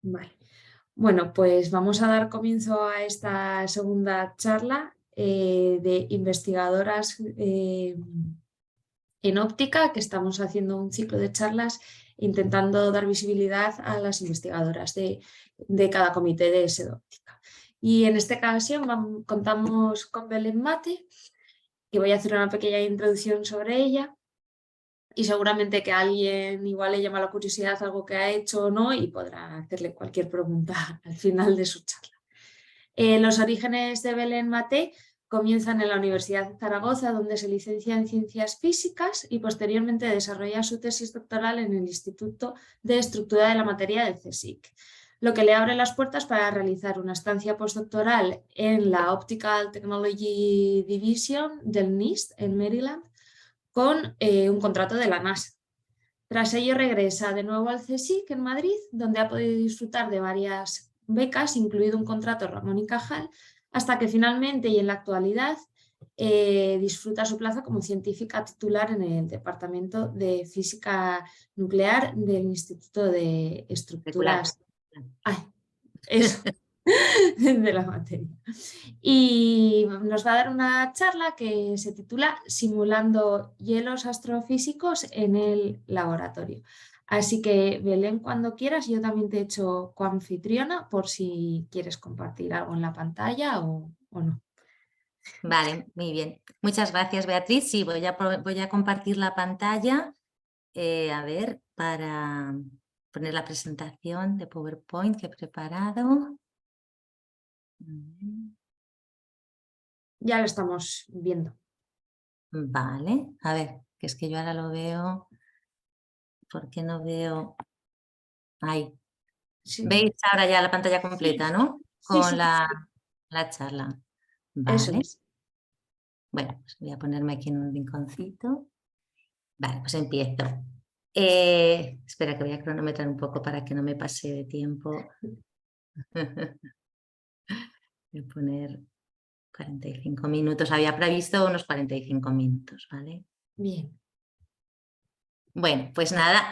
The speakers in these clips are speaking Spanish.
Vale. Bueno, pues vamos a dar comienzo a esta segunda charla de investigadoras en óptica, que estamos haciendo un ciclo de charlas intentando dar visibilidad a las investigadoras de cada comité de SED óptica. Y en esta ocasión contamos con Belén Mate, que voy a hacer una pequeña introducción sobre ella. Y seguramente que a alguien igual le llama la curiosidad algo que ha hecho o no y podrá hacerle cualquier pregunta al final de su charla. Los orígenes de Belén Mate comienzan en la Universidad de Zaragoza, donde se licencia en Ciencias Físicas y posteriormente desarrolla su tesis doctoral en el Instituto de Estructura de la Materia del CSIC, lo que le abre las puertas para realizar una estancia postdoctoral en la Optical Technology Division del NIST en Maryland, con un contrato de la NASA. Tras ello regresa de nuevo al CSIC en Madrid, donde ha podido disfrutar de varias becas, incluido un contrato Ramón y Cajal, hasta que finalmente y en la actualidad disfruta su plaza como científica titular en el Departamento de Física Nuclear del Instituto de Molecular. Estructuras. Ay, eso. De la materia. Y nos va a dar una charla que se titula Simulando hielos astrofísicos en el laboratorio. Así que, Belén, cuando quieras, yo también te he hecho coanfitriona por si quieres compartir algo en la pantalla o no. Vale, muy bien. Muchas gracias, Beatriz. Sí, voy a compartir la pantalla, a ver, para poner la presentación de PowerPoint que he preparado. Ya lo estamos viendo. Vale, a ver, que es que yo ahora lo veo. ¿Por qué no veo? Ahí. Sí. ¿Veis ahora ya la pantalla completa, no? Sí, Con sí, la charla. eso Vale. es. Bueno, pues voy a ponerme aquí en un rinconcito. Vale, pues empiezo. Espera que voy a cronometrar un poco para que no me pase de tiempo. Voy a poner 45 minutos. Había previsto unos 45 minutos, ¿vale? Bien. Bueno, pues nada,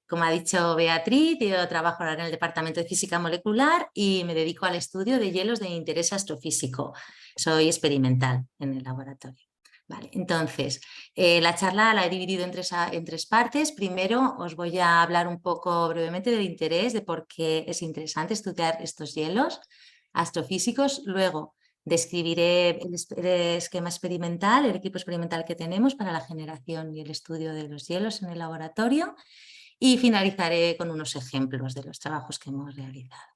como ha dicho Beatriz, yo trabajo ahora en el Departamento de Física Molecular y me dedico al estudio de hielos de interés astrofísico. Soy experimental en el laboratorio. Vale, entonces, la charla la he dividido en tres partes. Primero os voy a hablar un poco brevemente del interés, de por qué es interesante estudiar estos hielos astrofísicos. Luego, describiré el esquema experimental, el equipo experimental que tenemos para la generación y el estudio de los hielos en el laboratorio y finalizaré con unos ejemplos de los trabajos que hemos realizado.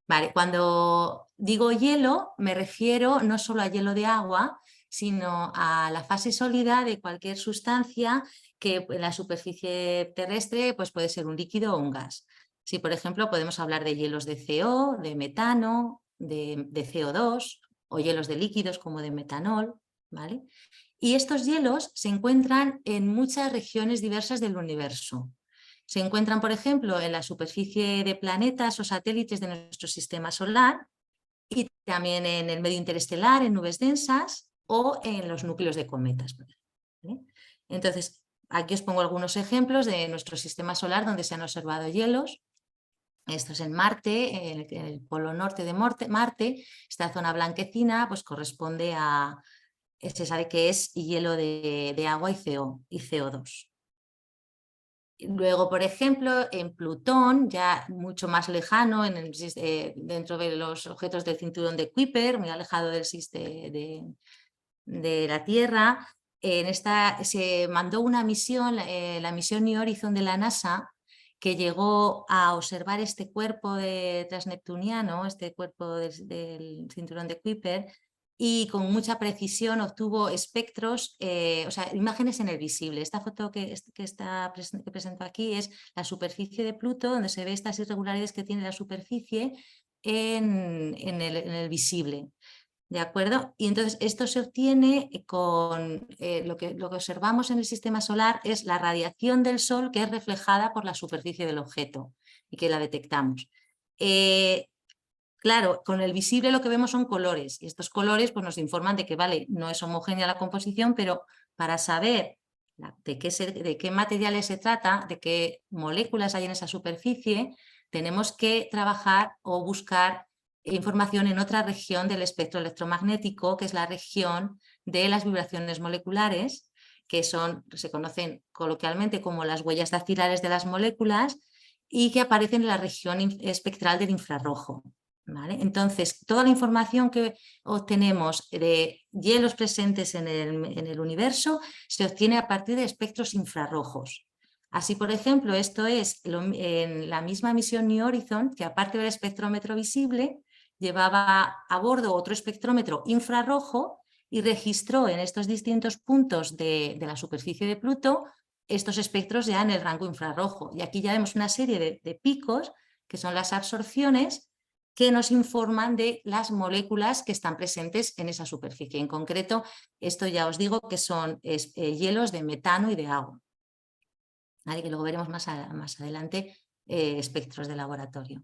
Vale, cuando digo hielo me refiero no solo a hielo de agua, sino a la fase sólida de cualquier sustancia que en la superficie terrestre pues puede ser un líquido o un gas. Si, por ejemplo, podemos hablar de hielos de CO, de metano, de CO2 o hielos de líquidos como de metanol, ¿vale? Y estos hielos se encuentran en muchas regiones diversas del universo. Se encuentran, por ejemplo, en la superficie de planetas o satélites de nuestro sistema solar y también en el medio interestelar, en nubes densas o en los núcleos de cometas. ¿Vale? Entonces, aquí os pongo algunos ejemplos de nuestro sistema solar donde se han observado hielos. Esto es en Marte, en el polo norte de Marte. Esta zona blanquecina pues corresponde a, se sabe que es hielo de agua y CO2. Luego, por ejemplo, en Plutón, ya mucho más lejano, dentro de los objetos del cinturón de Kuiper, muy alejado del de la Tierra, se mandó una misión, la misión New Horizon de la NASA, que llegó a observar este cuerpo transneptuniano, este cuerpo del cinturón de Kuiper, y con mucha precisión obtuvo espectros, o sea, imágenes en el visible. Esta foto que presento aquí es la superficie de Pluto, donde se ve estas irregularidades que tiene la superficie en el visible. ¿De acuerdo? Y entonces esto se obtiene con lo que observamos en el sistema solar es la radiación del Sol que es reflejada por la superficie del objeto y que la detectamos. Claro, con el visible lo que vemos son colores y estos colores pues, nos informan de que vale, no es homogénea la composición, pero para saber de qué materiales se trata, de qué moléculas hay en esa superficie, tenemos que trabajar o buscar información en otra región del espectro electromagnético, que es la región de las vibraciones moleculares, que se conocen coloquialmente como las huellas dactilares de las moléculas y que aparecen en la región espectral del infrarrojo. ¿Vale? Entonces, toda la información que obtenemos de hielos presentes en el universo se obtiene a partir de espectros infrarrojos. Así, por ejemplo, esto es en la misma misión New Horizon, que aparte del espectrómetro visible, llevaba a bordo otro espectrómetro infrarrojo y registró en estos distintos puntos de la superficie de Pluto estos espectros ya en el rango infrarrojo. Y aquí ya vemos una serie de picos, que son las absorciones, que nos informan de las moléculas que están presentes en esa superficie. En concreto, esto ya os digo que son hielos de metano y de agua. ¿Vale? Que luego veremos más adelante espectros de laboratorio.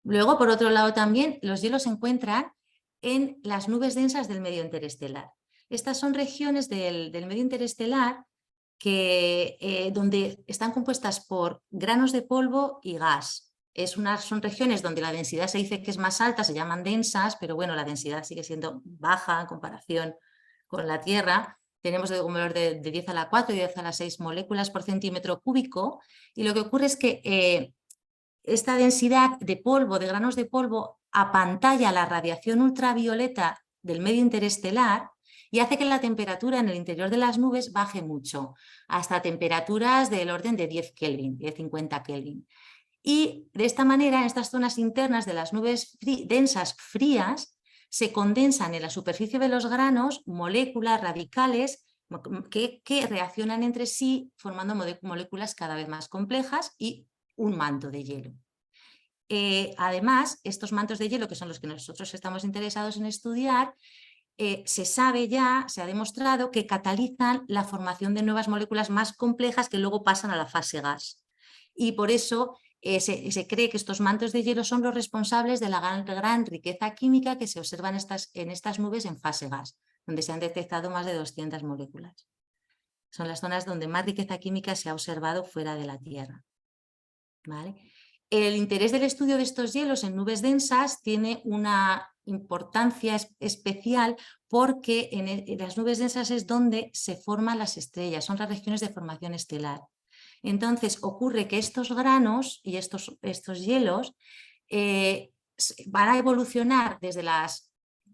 Luego, por otro lado también, los hielos se encuentran en las nubes densas del medio interestelar. Estas son regiones del medio interestelar donde están compuestas por granos de polvo y gas. Son regiones donde la densidad se dice que es más alta, se llaman densas, pero bueno, la densidad sigue siendo baja en comparación con la Tierra. Tenemos un valor de 10 a la 4 y 10 a la 6 moléculas por centímetro cúbico, y lo que ocurre es que esta densidad de polvo, de granos de polvo, apantalla la radiación ultravioleta del medio interestelar y hace que la temperatura en el interior de las nubes baje mucho, hasta temperaturas del orden de 10 Kelvin, 10-50 Kelvin. Y de esta manera, en estas zonas internas de las nubes densas frías, se condensan en la superficie de los granos moléculas radicales que reaccionan entre sí formando moléculas cada vez más complejas y un manto de hielo. Además, estos mantos de hielo, que son los que nosotros estamos interesados en estudiar, se ha demostrado que catalizan la formación de nuevas moléculas más complejas que luego pasan a la fase gas. Y por eso se cree que estos mantos de hielo son los responsables de la gran riqueza química que se observa en estas nubes en fase gas, donde se han detectado más de 200 moléculas. Son las zonas donde más riqueza química se ha observado fuera de la Tierra. ¿Vale? El interés del estudio de estos hielos en nubes densas tiene una importancia especial porque en las nubes densas es donde se forman las estrellas, son las regiones de formación estelar. Entonces ocurre que estos granos y estos hielos van a evolucionar desde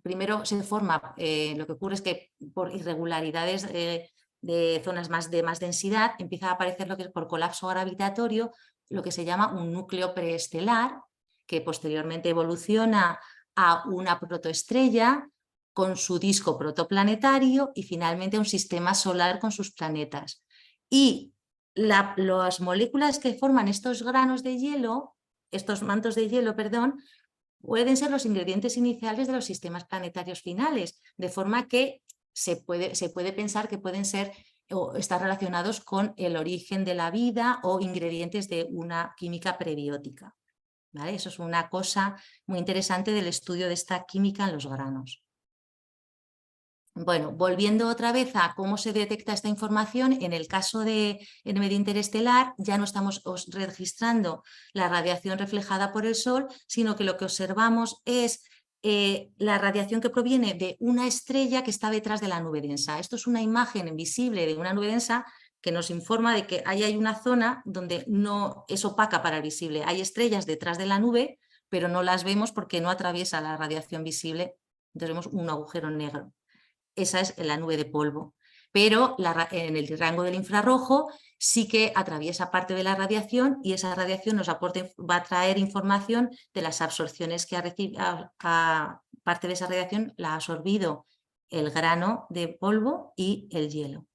primero se forma, lo que ocurre es que por irregularidades de zonas de más densidad empieza a aparecer lo que es por colapso gravitatorio, lo que se llama un núcleo preestelar, que posteriormente evoluciona a una protoestrella con su disco protoplanetario y finalmente un sistema solar con sus planetas. Y las moléculas que forman estos granos de hielo, estos mantos de hielo, perdón, pueden ser los ingredientes iniciales de los sistemas planetarios finales, de forma que se puede pensar que pueden ser o estar relacionados con el origen de la vida o ingredientes de una química prebiótica. ¿Vale? Eso es una cosa muy interesante del estudio de esta química en los granos. Bueno, volviendo otra vez a cómo se detecta esta información, en el caso del medio interestelar ya no estamos registrando la radiación reflejada por el Sol, sino que lo que observamos es la radiación que proviene de una estrella que está detrás de la nube densa. Esto es una imagen visible de una nube densa que nos informa de que ahí hay una zona donde no es opaca para el visible. Hay estrellas detrás de la nube, pero no las vemos porque no atraviesa la radiación visible. Entonces vemos un agujero negro. Esa es la nube de polvo. Pero en el rango del infrarrojo sí que atraviesa parte de la radiación y esa radiación nos va a traer información de las absorciones que parte de esa radiación la ha absorbido el grano de polvo y el hielo.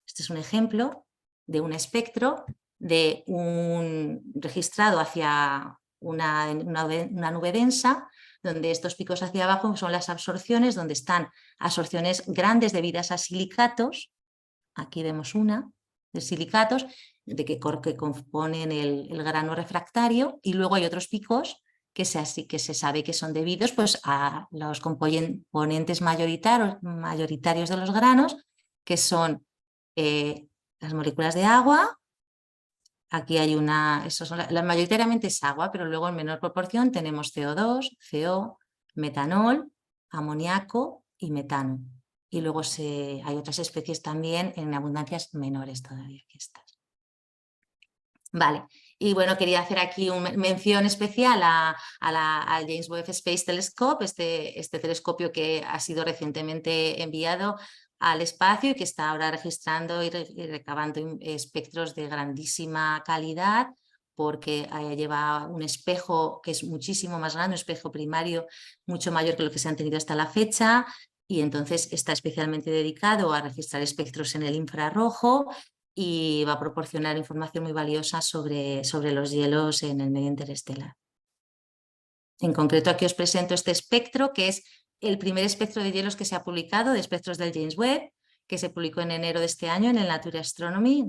Este es un ejemplo de un espectro de registrado hacia una nube densa, donde estos picos hacia abajo son las absorciones, donde están absorciones grandes debidas a silicatos. Aquí vemos una de silicatos que componen el grano refractario, y luego hay otros picos que se sabe que son debidos pues, a los componentes mayoritarios de los granos, que son las moléculas de agua. Aquí hay mayoritariamente es agua, pero luego en menor proporción tenemos CO2, CO, metanol, amoníaco y metano. Y luego hay otras especies también en abundancias menores todavía que estas. Vale, y bueno, quería hacer aquí una mención especial al James Webb Space Telescope, este telescopio que ha sido recientemente enviado al espacio y que está ahora registrando y recabando espectros de grandísima calidad, porque lleva un espejo que es muchísimo más grande, un espejo primario mucho mayor que lo que se han tenido hasta la fecha, y entonces está especialmente dedicado a registrar espectros en el infrarrojo y va a proporcionar información muy valiosa sobre los hielos en el medio interestelar. En concreto, aquí os presento este espectro, que es el primer espectro de hielos que se ha publicado, de espectros del James Webb, que se publicó en enero de este año en el Nature Astronomy.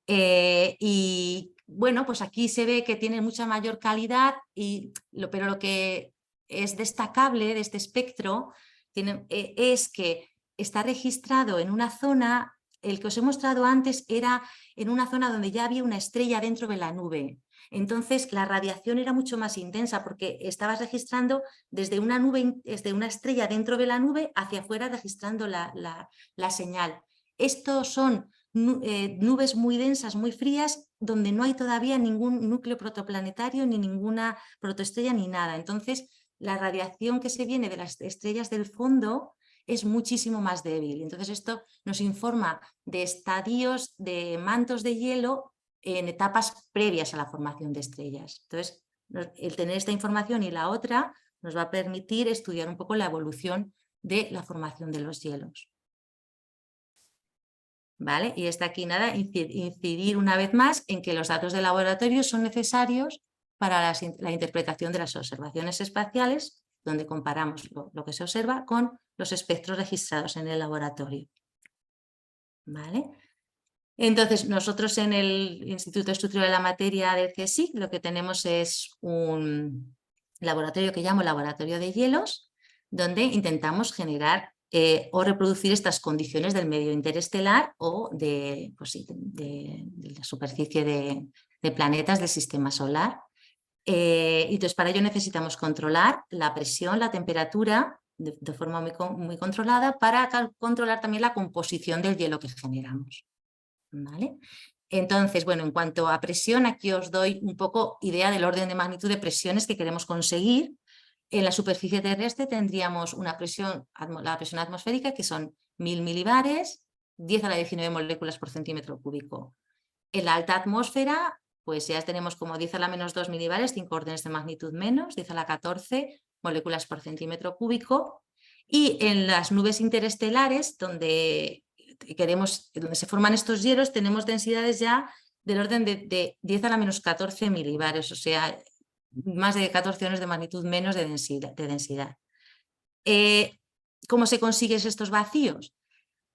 Y bueno, pues aquí se ve que tiene mucha mayor calidad, pero lo que es destacable de este espectro es que está registrado en una zona. El que os he mostrado antes era en una zona donde ya había una estrella dentro de la nube. Entonces la radiación era mucho más intensa porque estabas registrando desde una nube, desde una estrella dentro de la nube hacia afuera, registrando la señal. Estos son nubes muy densas, muy frías, donde no hay todavía ningún núcleo protoplanetario, ni ninguna protoestrella, ni nada. Entonces la radiación que se viene de las estrellas del fondo es muchísimo más débil. Entonces esto nos informa de estadios, de mantos de hielo en etapas previas a la formación de estrellas. Entonces, el tener esta información y la otra nos va a permitir estudiar un poco la evolución de la formación de los hielos. ¿Vale? Y está aquí nada, incidir una vez más en que los datos de laboratorio son necesarios para la interpretación de las observaciones espaciales, donde comparamos lo que se observa con los espectros registrados en el laboratorio. ¿Vale? Entonces, nosotros en el Instituto de Estudio de la Materia del CSIC lo que tenemos es un laboratorio que llamo Laboratorio de Hielos, donde intentamos generar o reproducir estas condiciones del medio interestelar o de la superficie de planetas del sistema solar. Entonces, para ello necesitamos controlar la presión, la temperatura de forma muy controlada, para controlar también la composición del hielo que generamos. ¿Vale? Entonces, bueno, en cuanto a presión, aquí os doy un poco idea del orden de magnitud de presiones que queremos conseguir. En la superficie terrestre tendríamos la presión atmosférica, que son 1000 milibares, 10 a la 19 moléculas por centímetro cúbico. En la alta atmósfera, pues ya tenemos como 10 a la menos 2 milibares, 5 órdenes de magnitud menos, 10 a la 14 moléculas por centímetro cúbico. Y en las nubes interestelares, donde se forman estos hielos, tenemos densidades ya del orden de 10 a la menos 14 milibares, o sea, más de 14 órdenes de magnitud menos de densidad. ¿Cómo se consiguen estos vacíos?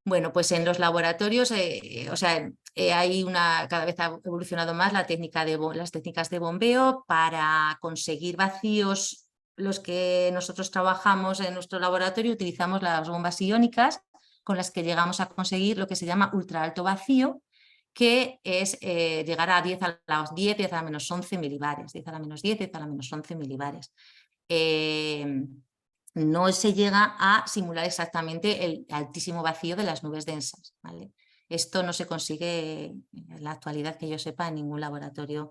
Bueno, pues en los laboratorios, cada vez ha evolucionado más las técnicas de bombeo para conseguir vacíos. Los que nosotros trabajamos en nuestro laboratorio utilizamos las bombas iónicas, con las que llegamos a conseguir lo que se llama ultra alto vacío, que es llegar a 10 a la 10, 10 a la menos 11 milibares, 10 a la menos 10, 10 a la menos 11 milibares. No se llega a simular exactamente el altísimo vacío de las nubes densas, ¿vale? Esto no se consigue en la actualidad, que yo sepa, en ningún laboratorio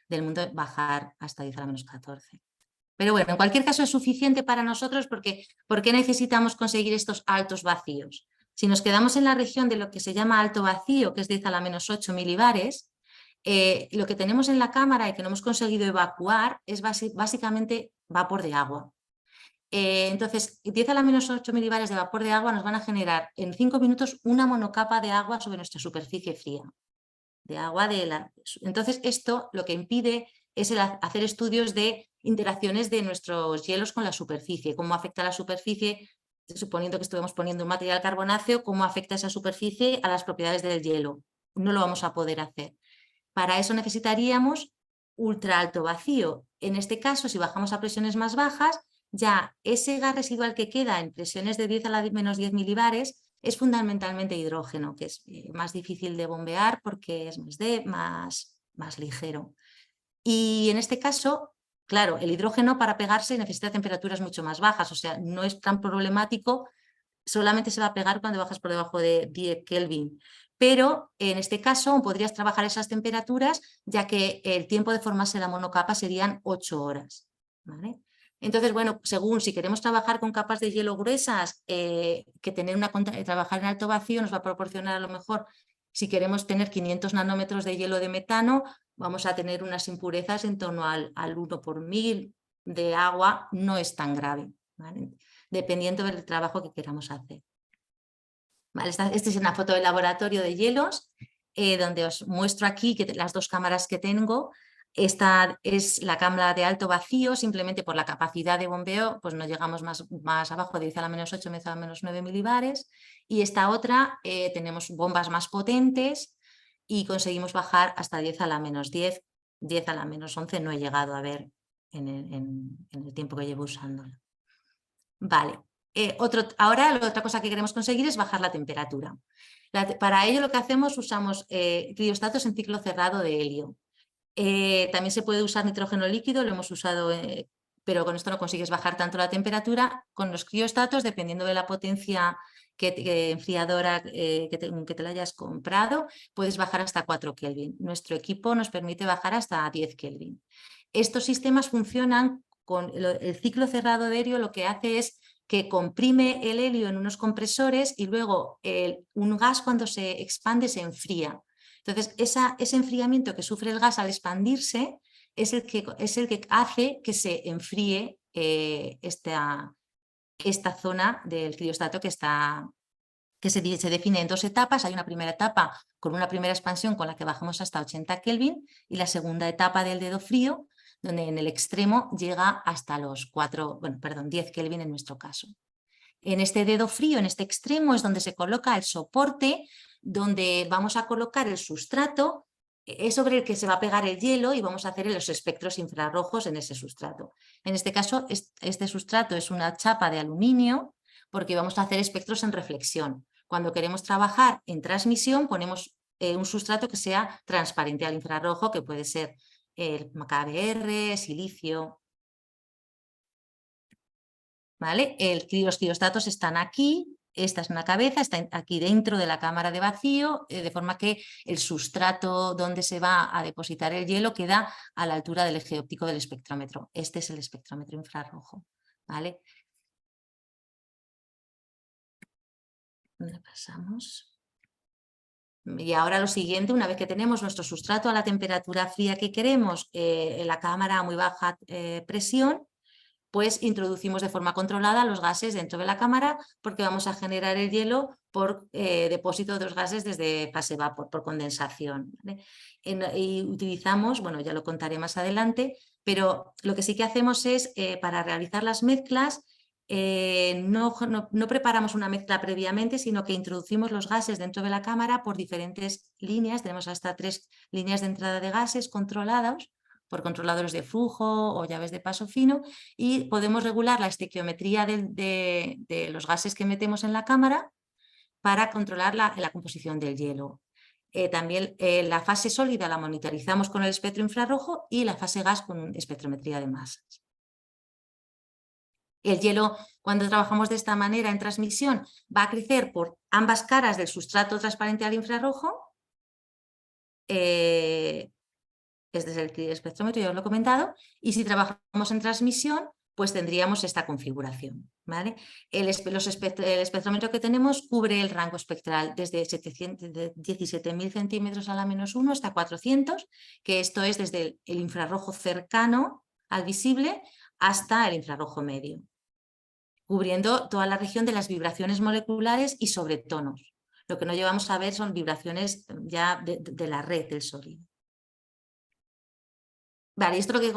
del mundo, bajar hasta 10 a la menos 14. Pero bueno, en cualquier caso es suficiente para nosotros, porque ¿por qué necesitamos conseguir estos altos vacíos? Si nos quedamos en la región de lo que se llama alto vacío, que es 10 a la menos 8 milibares, lo que tenemos en la cámara y que no hemos conseguido evacuar es básicamente vapor de agua. Entonces, 10 a la menos 8 milibares de vapor de agua nos van a generar en 5 minutos una monocapa de agua sobre nuestra superficie fría. Entonces, esto lo que impide es hacer estudios de interacciones de nuestros hielos con la superficie, cómo afecta la superficie, suponiendo que estuvimos poniendo un material carbonáceo, cómo afecta esa superficie a las propiedades del hielo. No lo vamos a poder hacer. Para eso necesitaríamos ultra alto vacío. En este caso, si bajamos a presiones más bajas, ya ese gas residual que queda en presiones de 10 a la menos 10 milibares es fundamentalmente hidrógeno, que es más difícil de bombear porque es más ligero. Y en este caso, claro, el hidrógeno para pegarse necesita temperaturas mucho más bajas, o sea, no es tan problemático, solamente se va a pegar cuando bajas por debajo de 10 Kelvin. Pero en este caso podrías trabajar esas temperaturas, ya que el tiempo de formarse la monocapa serían 8 horas. ¿Vale? Entonces, bueno, según si queremos trabajar con capas de hielo gruesas, trabajar en alto vacío nos va a proporcionar a lo mejor, si queremos tener 500 nanómetros de hielo de metano, vamos a tener unas impurezas en torno al 1 por 1000 de agua, no es tan grave, ¿vale? Dependiendo del trabajo que queramos hacer. Vale, esta es una foto del laboratorio de hielos, donde os muestro aquí las dos cámaras que tengo. Esta es la cámara de alto vacío, simplemente por la capacidad de bombeo, pues no llegamos más abajo de 10 a la menos 8, 10 a la menos 9 milibares. Y esta otra tenemos bombas más potentes y conseguimos bajar hasta 10 a la menos 10, 10 a la menos 11 no he llegado a ver en el tiempo que llevo usándola. Vale, ahora la otra cosa que queremos conseguir es bajar la temperatura. Para ello lo que hacemos usamos criostatos en ciclo cerrado de helio. También se puede usar nitrógeno líquido, lo hemos usado, pero con esto no consigues bajar tanto la temperatura. Con los criostatos, dependiendo de la potencia enfriadora que te la hayas comprado, puedes bajar hasta 4 Kelvin. Nuestro equipo nos permite bajar hasta 10 Kelvin. Estos sistemas funcionan con el ciclo cerrado de helio, lo que hace es que comprime el helio en unos compresores y luego un gas cuando se expande se enfría. Entonces, ese enfriamiento que sufre el gas al expandirse es el que hace que se enfríe esta zona del criostato que se define en dos etapas. Hay una primera etapa con una primera expansión con la que bajamos hasta 80 Kelvin y la segunda etapa del dedo frío, donde en el extremo llega hasta los 10 Kelvin en nuestro caso. En este dedo frío, en este extremo, es donde se coloca el soporte, donde vamos a colocar el sustrato, es sobre el que se va a pegar el hielo y vamos a hacer los espectros infrarrojos en ese sustrato. En este caso, este sustrato es una chapa de aluminio porque vamos a hacer espectros en reflexión. Cuando queremos trabajar en transmisión, ponemos un sustrato que sea transparente al infrarrojo, que puede ser el KBr, silicio. ¿Vale? Los criostatos están aquí, esta es una cabeza, está aquí dentro de la cámara de vacío, de forma que el sustrato donde se va a depositar el hielo queda a la altura del eje óptico del espectrómetro. Este es el espectrómetro infrarrojo. ¿Vale? ¿Dónde pasamos? Y ahora lo siguiente, una vez que tenemos nuestro sustrato a la temperatura fría que queremos, en la cámara a muy baja presión, pues introducimos de forma controlada los gases dentro de la cámara porque vamos a generar el hielo por depósito de los gases desde fase vapor, por condensación. ¿Vale? Y utilizamos, bueno, ya lo contaré más adelante, pero lo que sí que hacemos es, para realizar las mezclas, no preparamos una mezcla previamente, sino que introducimos los gases dentro de la cámara por diferentes líneas. Tenemos hasta 3 líneas de entrada de gases controlados por controladores de flujo o llaves de paso fino, y podemos regular la estequiometría de los gases que metemos en la cámara para controlar la composición del hielo. También la fase sólida la monitorizamos con el espectro infrarrojo y la fase gas con espectrometría de masas. El hielo, cuando trabajamos de esta manera en transmisión, va a crecer por ambas caras del sustrato transparente al infrarrojo. Este es el espectrómetro, ya os lo he comentado, y si trabajamos en transmisión, pues tendríamos esta configuración. ¿Vale? El espectrómetro que tenemos cubre el rango espectral desde 17.000 centímetros a la -1 hasta 400, que esto es desde el infrarrojo cercano al visible hasta el infrarrojo medio, cubriendo toda la región de las vibraciones moleculares y sobretonos. Lo que no llevamos a ver son vibraciones ya de la red del sólido. Vale, esto es lo que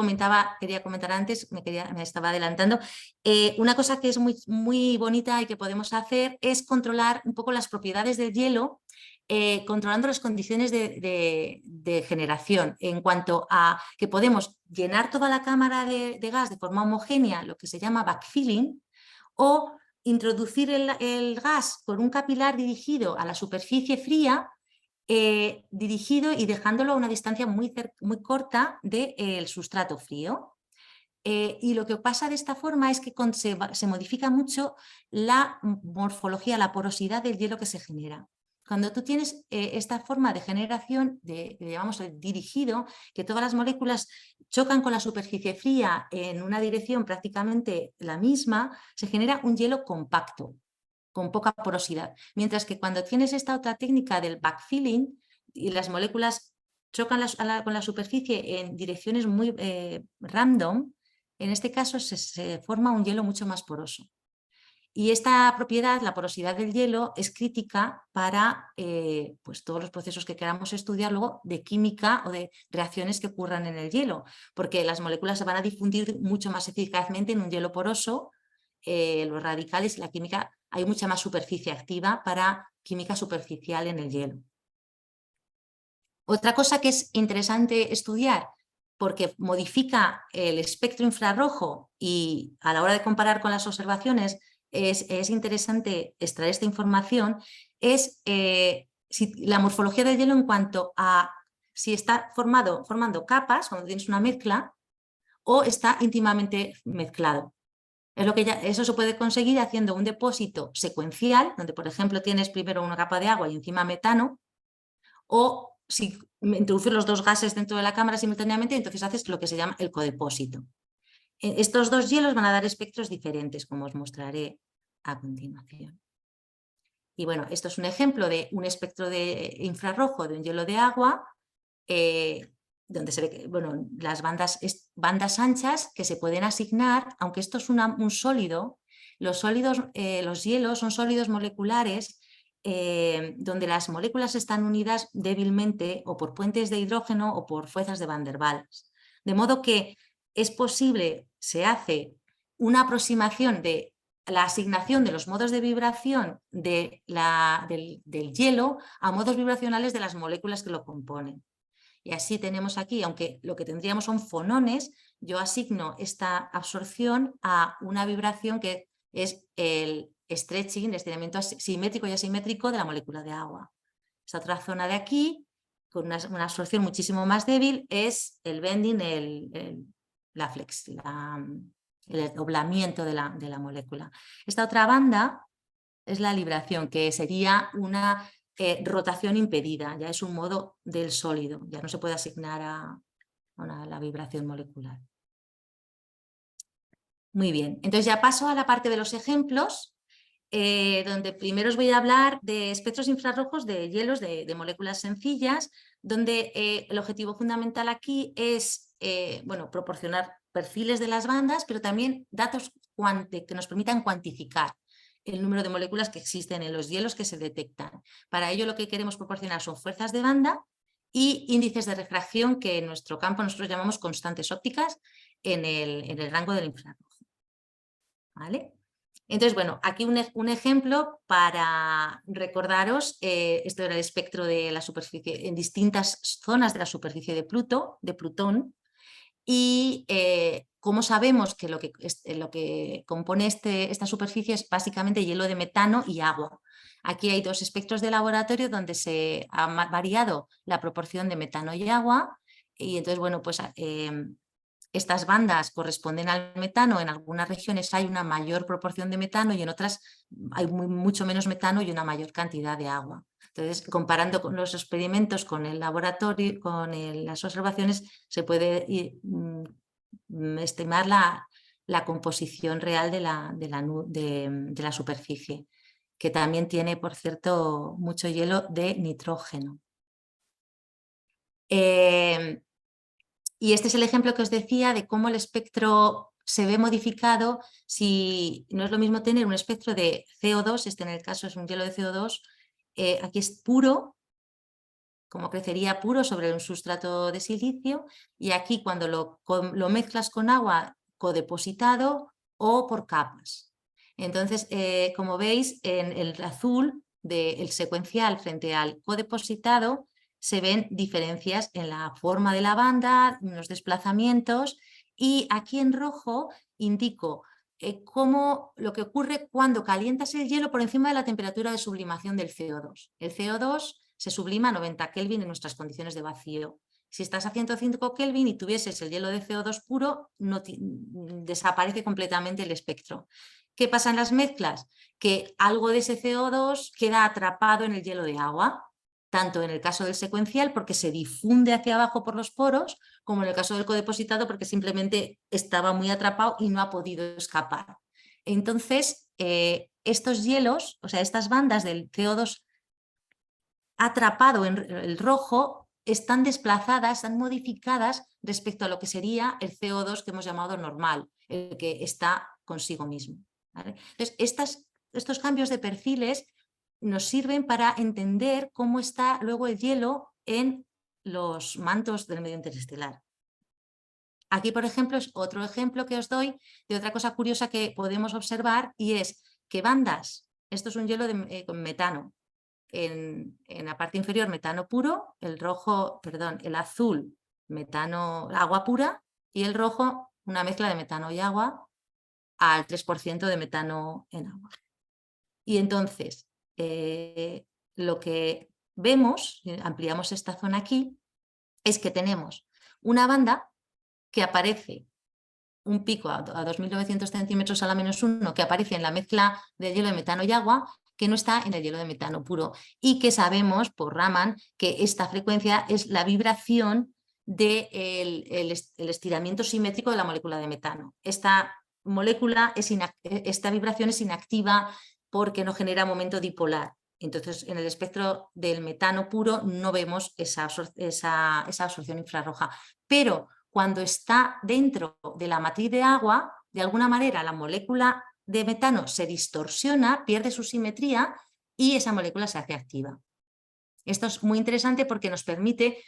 quería comentar antes, me estaba adelantando. Una cosa que es muy, muy bonita y que podemos hacer es controlar un poco las propiedades del hielo, controlando las condiciones de generación, en cuanto a que podemos llenar toda la cámara de gas de forma homogénea, lo que se llama backfilling, o introducir el gas por un capilar dirigido a la superficie fría, dirigido y dejándolo a una distancia muy corta del sustrato frío. Y lo que pasa de esta forma es que se modifica mucho la morfología, la porosidad del hielo que se genera. Cuando tú tienes esta forma de generación, que llamamos el dirigido, que todas las moléculas chocan con la superficie fría en una dirección prácticamente la misma, se genera un hielo compacto, con poca porosidad. Mientras que cuando tienes esta otra técnica del backfilling y las moléculas chocan con la superficie en direcciones muy random, en este caso se forma un hielo mucho más poroso. Y esta propiedad, la porosidad del hielo, es crítica para pues todos los procesos que queramos estudiar luego de química o de reacciones que ocurran en el hielo, porque las moléculas se van a difundir mucho más eficazmente en un hielo poroso. Los radicales y la química, hay mucha más superficie activa para química superficial en el hielo. Otra cosa que es interesante estudiar, porque modifica el espectro infrarrojo y a la hora de comparar con las observaciones es interesante extraer esta información, es la morfología del hielo en cuanto a si está formando capas, cuando tienes una mezcla, o está íntimamente mezclado. Eso se puede conseguir haciendo un depósito secuencial, donde por ejemplo tienes primero una capa de agua y encima metano, o si introduces los dos gases dentro de la cámara simultáneamente, entonces haces lo que se llama el codepósito. Estos dos hielos van a dar espectros diferentes, como os mostraré a continuación. Y bueno, esto es un ejemplo de un espectro de infrarrojo de un hielo de agua, donde se ve que, bueno, las bandas anchas que se pueden asignar, aunque esto es un sólido, los hielos son sólidos moleculares donde las moléculas están unidas débilmente o por puentes de hidrógeno o por fuerzas de Van der Waals. De modo que es posible, se hace una aproximación de la asignación de los modos de vibración del hielo a modos vibracionales de las moléculas que lo componen. Y así tenemos aquí, aunque lo que tendríamos son fonones, yo asigno esta absorción a una vibración que es el stretching, el estiramiento simétrico y asimétrico de la molécula de agua. Esta otra zona de aquí, con una absorción muchísimo más débil, es el bending, el doblamiento de la molécula. Esta otra banda es la libración, que sería una rotación impedida, ya es un modo del sólido, ya no se puede asignar a la vibración molecular. Muy bien, entonces ya paso a la parte de los ejemplos, donde primero os voy a hablar de espectros infrarrojos de hielos de moléculas sencillas, donde el objetivo fundamental aquí es bueno, proporcionar perfiles de las bandas, pero también datos que nos permitan cuantificar el número de moléculas que existen en los hielos que se detectan. Para ello lo que queremos proporcionar son fuerzas de banda y índices de refracción que en nuestro campo nosotros llamamos constantes ópticas en el rango del infrarrojo. ¿Vale? Entonces, bueno, aquí un ejemplo para recordaros, esto era el espectro de la superficie en distintas zonas de la superficie de Plutón, y cómo sabemos que lo que compone esta superficie es básicamente hielo de metano y agua. Aquí hay dos espectros de laboratorio donde se ha variado la proporción de metano y agua, y entonces, bueno, pues estas bandas corresponden al metano, en algunas regiones hay una mayor proporción de metano y en otras hay mucho menos metano y una mayor cantidad de agua. Entonces, comparando con los experimentos, con el laboratorio, con las observaciones, se puede estimar la composición real de la superficie, que también tiene, por cierto, mucho hielo de nitrógeno. Y este es el ejemplo que os decía de cómo el espectro se ve modificado si no es lo mismo tener un espectro de CO2, este en el caso es un hielo de CO2, aquí es puro, como crecería puro sobre un sustrato de silicio, y aquí cuando lo mezclas con agua codepositado o por capas. Entonces, como veis, en el azul del secuencial frente al codepositado, se ven diferencias en la forma de la banda, los desplazamientos, y aquí en rojo indico cómo lo que ocurre cuando calientas el hielo por encima de la temperatura de sublimación del CO2. El CO2 se sublima a 90 Kelvin en nuestras condiciones de vacío. Si estás a 105 Kelvin y tuvieses el hielo de CO2 puro, desaparece completamente el espectro. ¿Qué pasa en las mezclas? Que algo de ese CO2 queda atrapado en el hielo de agua, tanto en el caso del secuencial porque se difunde hacia abajo por los poros, como en el caso del codepositado porque simplemente estaba muy atrapado y no ha podido escapar. Entonces, estos hielos, o sea, estas bandas del CO2 atrapado en el rojo, están desplazadas, están modificadas respecto a lo que sería el CO2 que hemos llamado normal, el que está consigo mismo, ¿vale? Entonces, estos cambios de perfiles nos sirven para entender cómo está luego el hielo en los mantos del medio interestelar. Aquí, por ejemplo, es otro ejemplo que os doy de otra cosa curiosa que podemos observar, y es que bandas, esto es un hielo con metano, en la parte inferior metano puro, el azul metano, agua pura, y el rojo una mezcla de metano y agua al 3% de metano en agua. Y entonces, lo que vemos, ampliamos esta zona aquí, es que tenemos una banda que aparece, un pico a 2.900 centímetros a la -1, que aparece en la mezcla de hielo de metano y agua, que no está en el hielo de metano puro, y que sabemos por Raman que esta frecuencia es la vibración del el estiramiento simétrico de la molécula de metano. Esta vibración es inactiva porque no genera momento dipolar. Entonces, en el espectro del metano puro no vemos esa absorción infrarroja. Pero cuando está dentro de la matriz de agua, de alguna manera la molécula de metano se distorsiona, pierde su simetría y esa molécula se hace activa. Esto es muy interesante porque nos permite,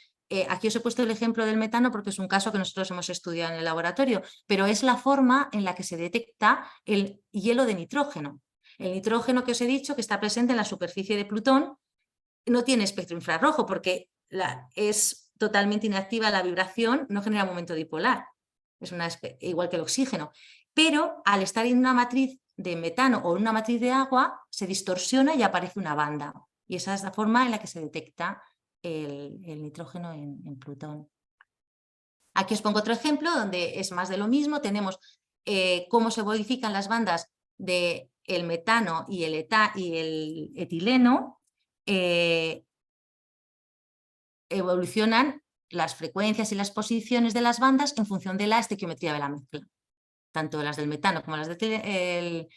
aquí os he puesto el ejemplo del metano porque es un caso que nosotros hemos estudiado en el laboratorio, pero es la forma en la que se detecta el hielo de nitrógeno. El nitrógeno que os he dicho que está presente en la superficie de Plutón no tiene espectro infrarrojo porque es totalmente inactiva la vibración, no genera momento dipolar, es igual que el oxígeno, pero al estar en una matriz de metano o en una matriz de agua se distorsiona y aparece una banda, y esa es la forma en la que se detecta el nitrógeno en Plutón. Aquí os pongo otro ejemplo donde es más de lo mismo, tenemos cómo se modifican las bandas del metano y el etileno. Evolucionan las frecuencias y las posiciones de las bandas en función de la estequiometría de la mezcla. Tanto las del metano como las del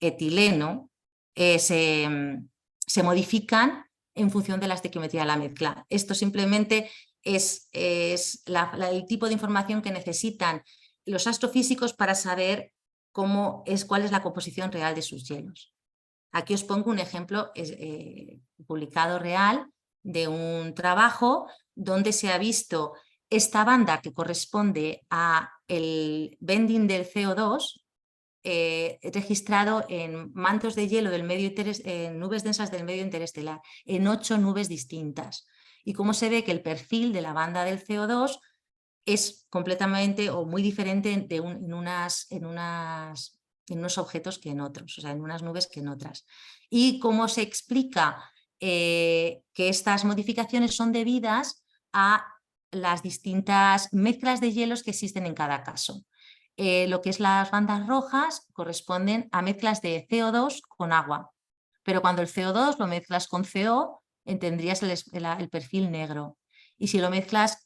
etileno se modifican en función de la estequiometría de la mezcla. Esto simplemente es el tipo de información que necesitan los astrofísicos para saber cuál es la composición real de sus hielos. Aquí os pongo un ejemplo publicado real de un trabajo donde se ha visto esta banda que corresponde al bending del CO2 registrado en mantos de hielo del en nubes densas del medio interestelar, en 8 nubes distintas. Y cómo se ve que el perfil de la banda del CO2 es completamente o muy diferente en unos objetos que en otros, o sea, en unas nubes que en otras. Y cómo se explica que estas modificaciones son debidas a las distintas mezclas de hielos que existen en cada caso. Lo que es las bandas rojas corresponden a mezclas de CO2 con agua, pero cuando el CO2 lo mezclas con CO, tendrías el perfil negro. Y si lo mezclas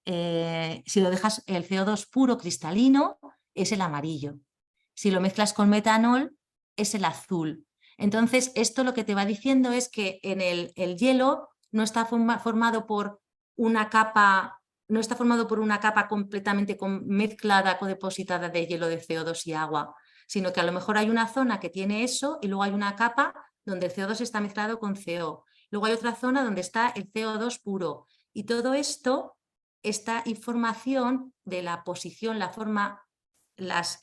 si lo dejas el CO2 puro cristalino, es el amarillo. Si lo mezclas con metanol, es el azul. Entonces, esto lo que te va diciendo es que en el hielo no está formado por una capa, no está formado por una capa completamente mezclada, codepositada de hielo de CO2 y agua, sino que a lo mejor hay una zona que tiene eso y luego hay una capa donde el CO2 está mezclado con CO. Luego hay otra zona donde está el CO2 puro. Y todo esto, esta información de la posición, la forma, las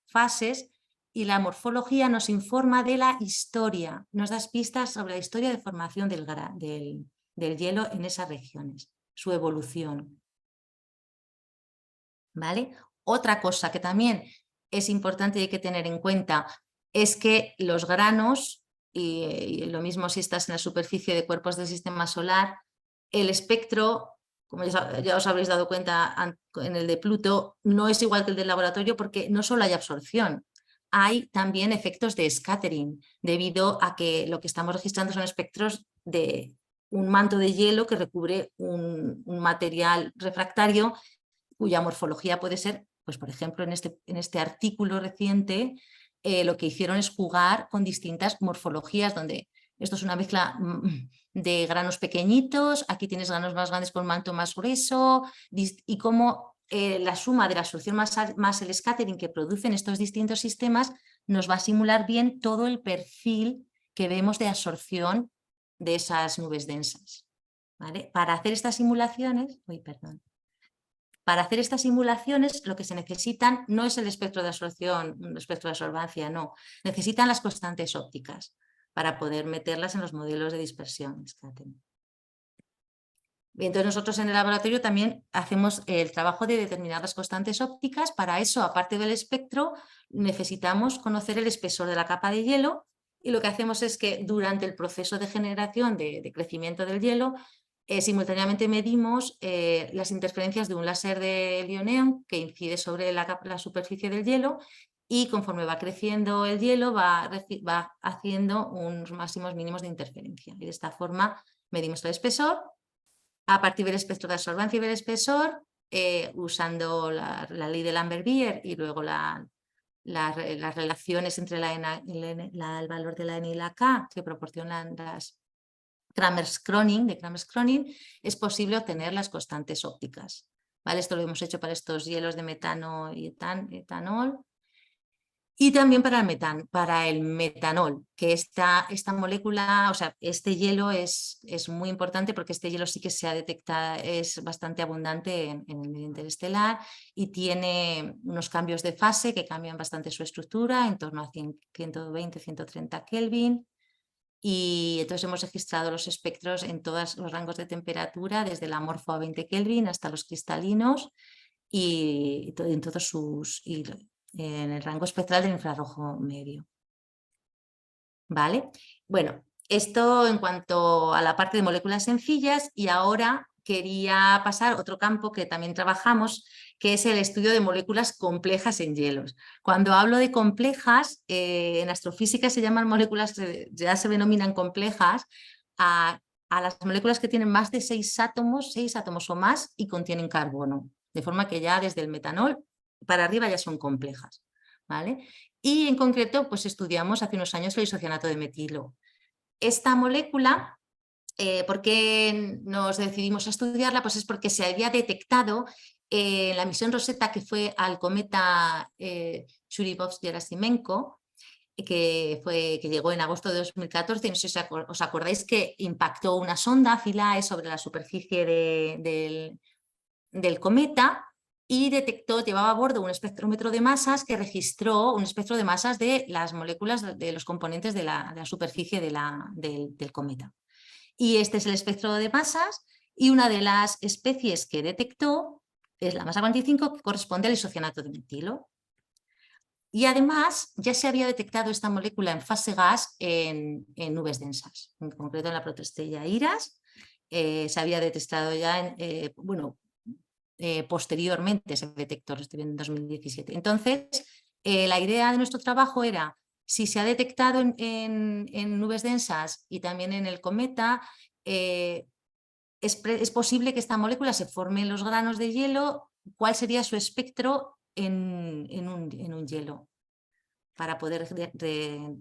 fases y la morfología nos informa de la historia, nos da pistas sobre la historia de formación del hielo en esas regiones, su evolución. ¿vale? Otra cosa que también es importante y hay que tener en cuenta es que los granos, y lo mismo si estás en la superficie de cuerpos del sistema solar, el espectro, como ya os habréis dado cuenta en el de Pluto, no es igual que el del laboratorio porque no solo hay absorción, hay también efectos de scattering, debido a que lo que estamos registrando son espectros de un manto de hielo que recubre un material refractario cuya morfología puede ser, pues por ejemplo, en este artículo reciente, lo que hicieron es jugar con distintas morfologías, donde esto es una mezcla de granos pequeñitos, aquí tienes granos más grandes con manto más grueso, y cómo la suma de la absorción más el scattering que producen estos distintos sistemas nos va a simular bien todo el perfil que vemos de absorción de esas nubes densas. ¿Vale? Para hacer estas simulaciones, para hacer estas simulaciones lo que se necesitan no es el espectro de absorción, un espectro de absorbancia, no. Necesitan las constantes ópticas para poder meterlas en los modelos de dispersión. Y entonces nosotros en el laboratorio también hacemos el trabajo de determinar las constantes ópticas. Para eso, aparte del espectro, necesitamos conocer el espesor de la capa de hielo y lo que hacemos es que durante el proceso de generación de crecimiento del hielo, simultáneamente medimos las interferencias de un láser de helio-neón que incide sobre la superficie del hielo y conforme va creciendo el hielo va haciendo unos máximos mínimos de interferencia. Y de esta forma medimos el espesor. A partir del espectro de absorbancia y del espesor, usando la ley de Lambert-Beer y luego las relaciones entre el valor de la N y la K que proporcionan las Kramers-Kronig, es posible obtener las constantes ópticas. ¿Vale? Esto lo hemos hecho para estos hielos de metano y etanol. Y también para el metanol, que esta molécula, o sea, este hielo es muy importante porque este hielo sí que se ha detectado, es bastante abundante en el medio interestelar y tiene unos cambios de fase que cambian bastante su estructura, en torno a 120, 130 Kelvin. Y entonces hemos registrado los espectros en todos los rangos de temperatura, desde el amorfo a 20 Kelvin hasta los cristalinos y en todos sus... en el rango espectral del infrarrojo medio. ¿Vale? Bueno, esto en cuanto a la parte de moléculas sencillas, y ahora quería pasar a otro campo que también trabajamos, que es el estudio de moléculas complejas en hielos. Cuando hablo de complejas, en astrofísica se llaman moléculas, ya se denominan complejas, a las moléculas que tienen más de 6 átomos o más y contienen carbono. De forma que ya desde el metanol para arriba ya son complejas, ¿vale? Y en concreto, pues estudiamos hace unos años el isocianato de metilo. Esta molécula, ¿por qué nos decidimos a estudiarla? Pues es porque se había detectado en la misión Rosetta, que fue al cometa Churyumov-Gerasimenko, que llegó en agosto de 2014, no sé si os acordáis que impactó una sonda Philae sobre la superficie del cometa y detectó, llevaba a bordo un espectrómetro de masas que registró un espectro de masas de las moléculas de los componentes de la superficie del cometa. Y este es el espectro de masas y una de las especies que detectó es la masa 45, que corresponde al isocianato de metilo. Y además ya se había detectado esta molécula en fase gas en nubes densas, en concreto en la protoestrella Iras. Se había detectado ya posteriormente ese detector, lo estoy viendo en 2017. Entonces, la idea de nuestro trabajo era, si se ha detectado en nubes densas y también en el cometa, es posible que esta molécula se forme en los granos de hielo. ¿Cuál sería su espectro en un hielo? Para poder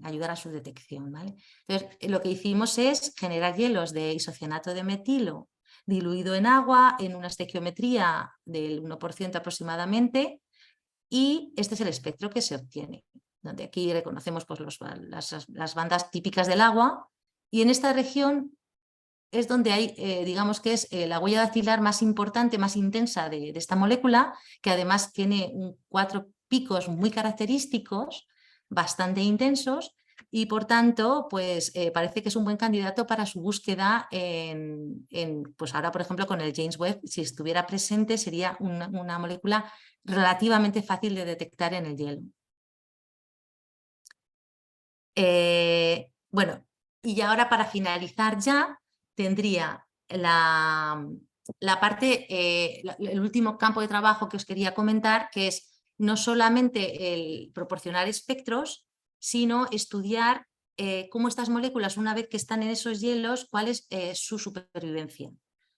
ayudar a su detección, ¿vale? Entonces, lo que hicimos es generar hielos de isocianato de metilo diluido en agua en una estequiometría del 1% aproximadamente, y este es el espectro que se obtiene, donde aquí reconocemos pues, las bandas típicas del agua, y en esta región es donde hay, digamos que es la huella dactilar más importante, más intensa de esta molécula, que además tiene 4 picos muy característicos, bastante intensos, y por tanto pues, parece que es un buen candidato para su búsqueda pues ahora, por ejemplo, con el James Webb, si estuviera presente sería una molécula relativamente fácil de detectar en el hielo. Bueno, y ahora para finalizar ya tendría la parte, el último campo de trabajo que os quería comentar, que es no solamente el proporcionar espectros, sino estudiar cómo estas moléculas, una vez que están en esos hielos, cuál es su supervivencia.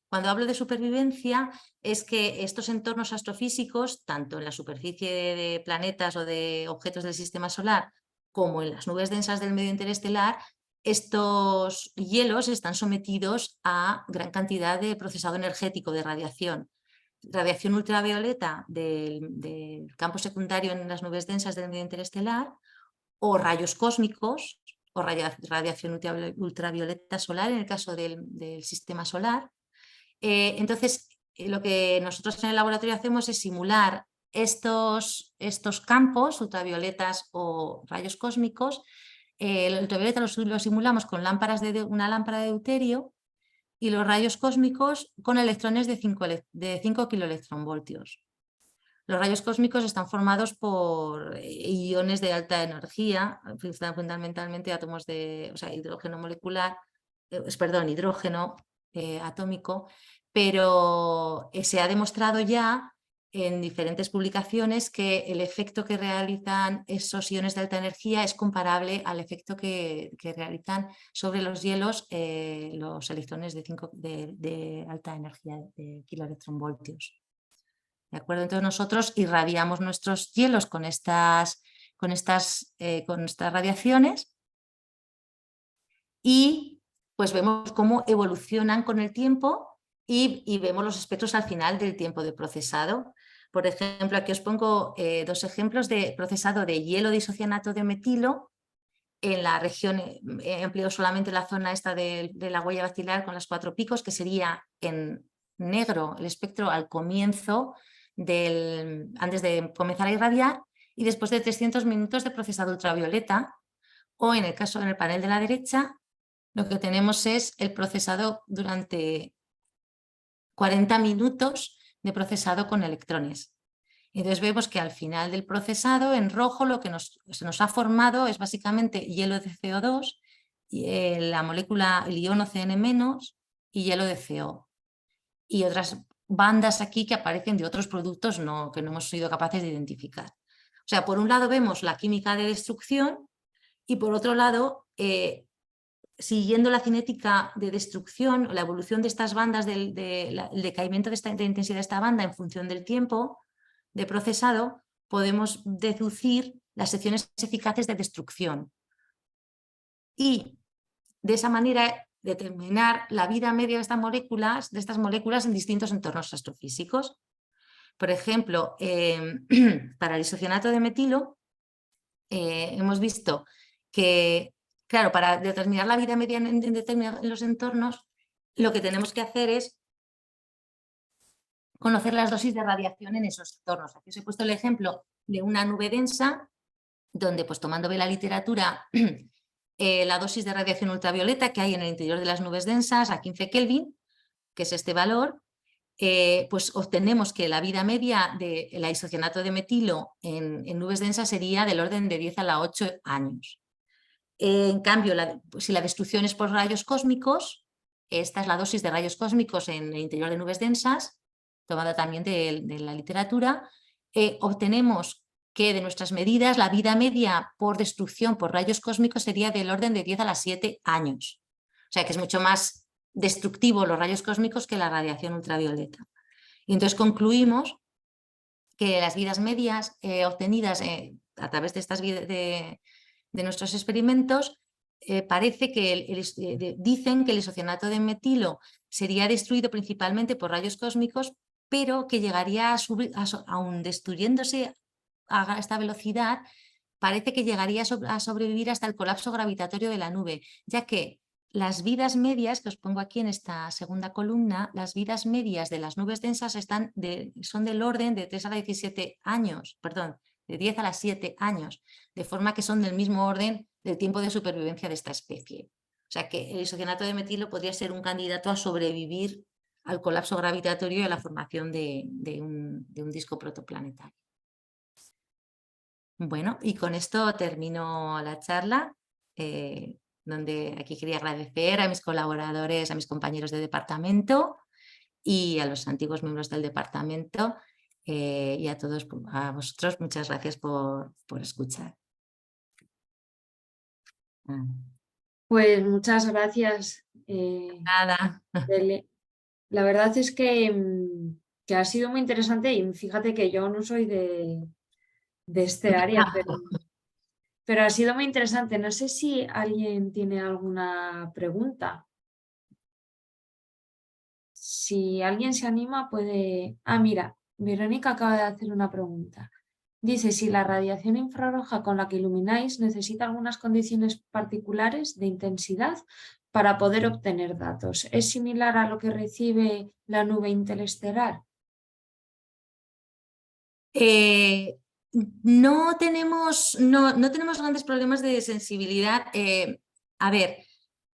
Cuando hablo de supervivencia es que estos entornos astrofísicos, tanto en la superficie de planetas o de objetos del sistema solar, como en las nubes densas del medio interestelar, estos hielos están sometidos a gran cantidad de procesado energético, de radiación. Radiación ultravioleta del campo secundario en las nubes densas del medio interestelar, o rayos cósmicos, o radiación ultravioleta solar en el caso del sistema solar. Entonces, lo que nosotros en el laboratorio hacemos es simular estos campos ultravioletas o rayos cósmicos. El ultravioleta lo simulamos con una lámpara de deuterio y los rayos cósmicos con electrones de 5 kiloelectronvoltios. Los rayos cósmicos están formados por iones de alta energía, fundamentalmente átomos de hidrógeno molecular, hidrógeno atómico, pero se ha demostrado ya en diferentes publicaciones que el efecto que realizan esos iones de alta energía es comparable al efecto que realizan sobre los hielos los electrones de alta energía, de kiloelectronvoltios. ¿De acuerdo? Entonces nosotros irradiamos nuestros hielos con estas radiaciones y pues vemos cómo evolucionan con el tiempo y vemos los espectros al final del tiempo de procesado. Por ejemplo, aquí os pongo dos ejemplos de procesado de hielo de isocianato de metilo en la región, empleo solamente la zona esta de la huella bacterial con las 4 picos, que sería en negro el espectro al comienzo, antes de comenzar a irradiar, y después de 300 minutos de procesado ultravioleta, o en el panel de la derecha, lo que tenemos es el procesado durante 40 minutos de procesado con electrones. Entonces vemos que al final del procesado, en rojo, lo que se nos ha formado es básicamente hielo de CO2, la molécula, el iono CN- y hielo de CO. Y otras bandas aquí que aparecen de otros productos que no hemos sido capaces de identificar. O sea, por un lado vemos la química de destrucción y por otro lado, siguiendo la cinética de destrucción, la evolución de estas bandas, el decaimiento de intensidad de esta banda en función del tiempo de procesado, podemos deducir las secciones eficaces de destrucción y de esa manera determinar la vida media de estas moléculas en distintos entornos astrofísicos. Por ejemplo, para el isocianato de metilo hemos visto que, claro, para determinar la vida media en los entornos, lo que tenemos que hacer es conocer las dosis de radiación en esos entornos. Aquí os he puesto el ejemplo de una nube densa, donde, pues tomando de la literatura, la dosis de radiación ultravioleta que hay en el interior de las nubes densas a 15 Kelvin, que es este valor, pues obtenemos que la vida media del isocianato de metilo en nubes densas sería del orden de 10 a la 8 años. En cambio, si la destrucción es por rayos cósmicos, esta es la dosis de rayos cósmicos en el interior de nubes densas, tomada también de la literatura, obtenemos que de nuestras medidas la vida media por destrucción por rayos cósmicos sería del orden de 10 a la 7 años. O sea que es mucho más destructivo los rayos cósmicos que la radiación ultravioleta. Y entonces concluimos que las vidas medias obtenidas a través de estas de nuestros experimentos, parece que dicen que el isocianato de metilo sería destruido principalmente por rayos cósmicos, pero que llegaría a subir, aún destruyéndose a esta velocidad, parece que llegaría a sobrevivir hasta el colapso gravitatorio de la nube, ya que las vidas medias, que os pongo aquí en esta segunda columna, las vidas medias de las nubes densas son del orden de 3 a la 17 años, perdón, de 10 a las 7 años, de forma que son del mismo orden del tiempo de supervivencia de esta especie. O sea que el isocianato de metilo podría ser un candidato a sobrevivir al colapso gravitatorio y a la formación de un disco protoplanetario. Bueno, y con esto termino la charla, donde aquí quería agradecer a mis colaboradores, a mis compañeros de departamento y a los antiguos miembros del departamento, y a todos, a vosotros, muchas gracias por escuchar. Pues muchas gracias, Nada. Bele. La verdad es que ha sido muy interesante y fíjate que yo no soy de este área, pero ha sido muy interesante. No sé si alguien tiene alguna pregunta. Si alguien se anima, puede... Ah, mira, Verónica acaba de hacer una pregunta. Dice, si la radiación infrarroja con la que ilumináis necesita algunas condiciones particulares de intensidad para poder obtener datos. ¿Es similar a lo que recibe la nube interestelar? No tenemos grandes problemas de sensibilidad. A ver,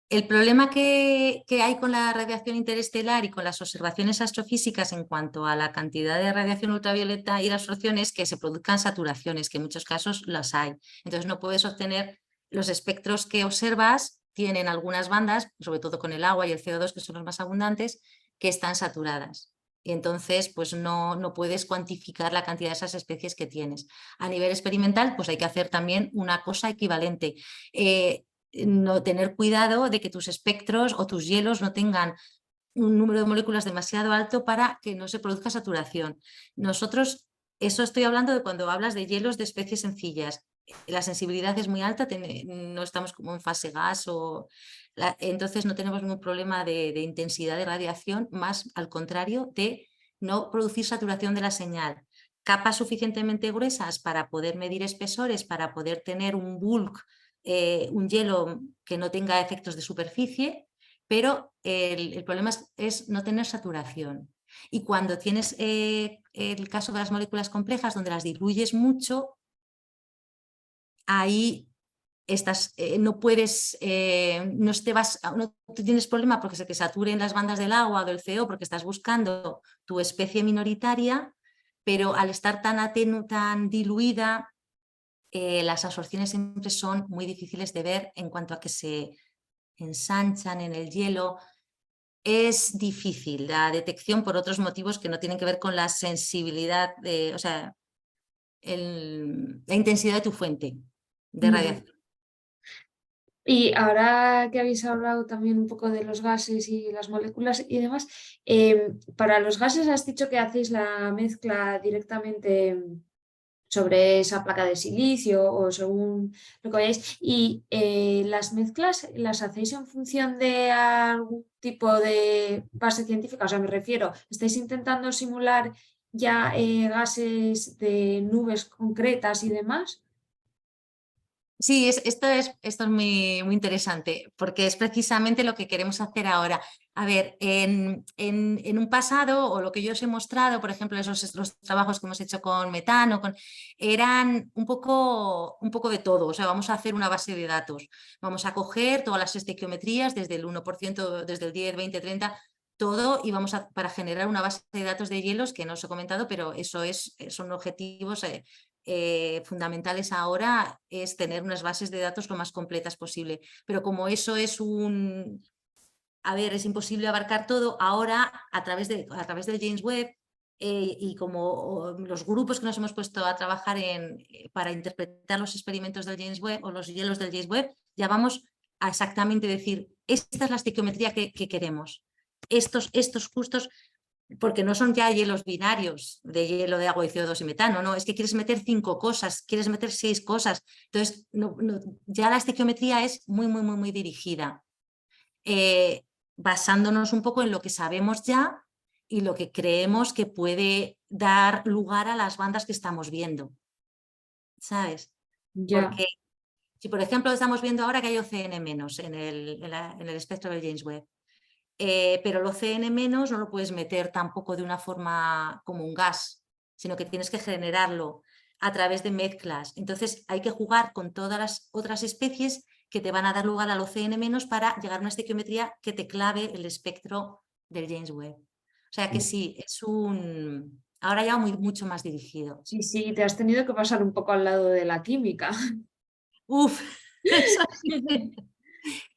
el problema que hay con la radiación interestelar y con las observaciones astrofísicas en cuanto a la cantidad de radiación ultravioleta y la absorción es que se produzcan saturaciones, que en muchos casos las hay. Entonces no puedes obtener los espectros que observas, tienen algunas bandas, sobre todo con el agua y el CO2, que son los más abundantes, que están saturadas. Y entonces pues no puedes cuantificar la cantidad de esas especies que tienes. A nivel experimental pues hay que hacer también una cosa equivalente. No tener cuidado de que tus espectros o tus hielos no tengan un número de moléculas demasiado alto para que no se produzca saturación. Nosotros, eso estoy hablando de cuando hablas de hielos de especies sencillas. La sensibilidad es muy alta, no estamos como en fase gas, entonces no tenemos ningún problema de intensidad de radiación, más al contrario de no producir saturación de la señal. Capas suficientemente gruesas para poder medir espesores, para poder tener un bulk, un hielo que no tenga efectos de superficie, pero el problema es no tener saturación. Y cuando tienes el caso de las moléculas complejas, donde las diluyes mucho, ahí no puedes, no tienes problema porque se te saturen las bandas del agua o del CO, porque estás buscando tu especie minoritaria, pero al estar tan diluida, las absorciones siempre son muy difíciles de ver en cuanto a que se ensanchan en el hielo. Es difícil la detección por otros motivos que no tienen que ver con la sensibilidad, o sea, la intensidad de tu fuente de radiación. Y ahora que habéis hablado también un poco de los gases y las moléculas y demás, para los gases has dicho que hacéis la mezcla directamente sobre esa placa de silicio o según lo que vayáis. Y las mezclas las hacéis en función de algún tipo de base científica. O sea, me refiero, ¿estáis intentando simular ya gases de nubes concretas y demás? Sí, esto es muy interesante, porque es precisamente lo que queremos hacer ahora. A ver, en un pasado, o lo que yo os he mostrado, por ejemplo, los trabajos que hemos hecho con metano, eran un poco de todo. O sea, vamos a hacer una base de datos. Vamos a coger todas las estequiometrías, desde el 1%, desde el 10, 20, 30, todo, y para generar una base de datos de hielos, que no os he comentado, pero eso son objetivos fundamentales ahora, es tener unas bases de datos lo más completas posible. Pero como eso es es imposible abarcar todo, ahora a través del James Webb, y como los grupos que nos hemos puesto a trabajar para interpretar los experimentos del James Webb o los hielos del James Webb, ya vamos a exactamente decir, esta es la estequiometría que queremos. Estos justos, porque no son ya hielos binarios de hielo de agua y CO2 y metano, no, es que quieres meter 5 cosas, quieres meter 6 cosas, entonces ya la estequiometría es muy dirigida, basándonos un poco en lo que sabemos ya y lo que creemos que puede dar lugar a las bandas que estamos viendo, ¿sabes? Ya. Porque si por ejemplo estamos viendo ahora que hay OCN- en el espectro del James Webb, pero el OCN- no lo puedes meter tampoco de una forma como un gas, sino que tienes que generarlo. a través de mezclas. Entonces hay que jugar con todas las otras especies que te van a dar lugar al OCN- para llegar a una estequiometría que te clave el espectro del James Webb. O sea que sí, es un... Ahora ya mucho más dirigido. Sí, sí, te has tenido que pasar un poco al lado de la química. Uf, eso sí.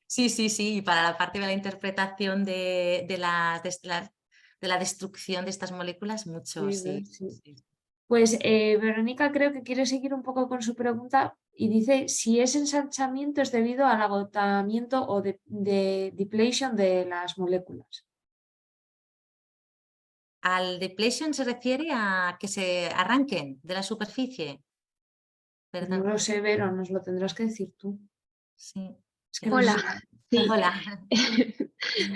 Sí, sí, sí, y para la parte de la interpretación de la destrucción de estas moléculas, mucho, Sí, sí. sí. Sí. Pues Verónica creo que quiere seguir un poco con su pregunta y dice si ese ensanchamiento es debido al agotamiento o de depletion de las moléculas. Al depletion se refiere a que se arranquen de la superficie. Pues no Perdón. lo sé, Vero, nos lo tendrás que decir tú. Sí. Es que no Hola, sé. sí, Hola.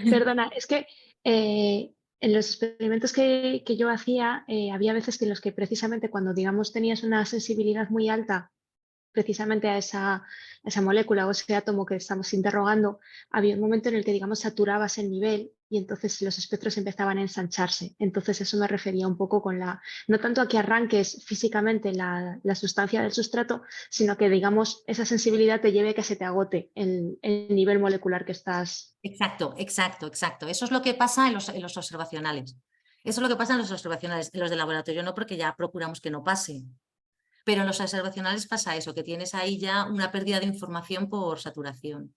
perdona, es que en los experimentos que yo hacía, había veces que en los que precisamente cuando, digamos, tenías una sensibilidad muy alta precisamente a esa molécula o ese átomo que estamos interrogando, había un momento en el que, digamos, saturabas el nivel y entonces los espectros empezaban a ensancharse. Entonces eso me refería un poco con no tanto a que arranques físicamente la sustancia del sustrato, sino que, digamos, esa sensibilidad te lleve a que se te agote el nivel molecular que estás. Exacto, exacto, exacto. Eso es lo que pasa en los observacionales. Eso es lo que pasa en los observacionales. En los de laboratorio no, porque ya procuramos que no pase. Pero en los observacionales pasa eso, que tienes ahí ya una pérdida de información por saturación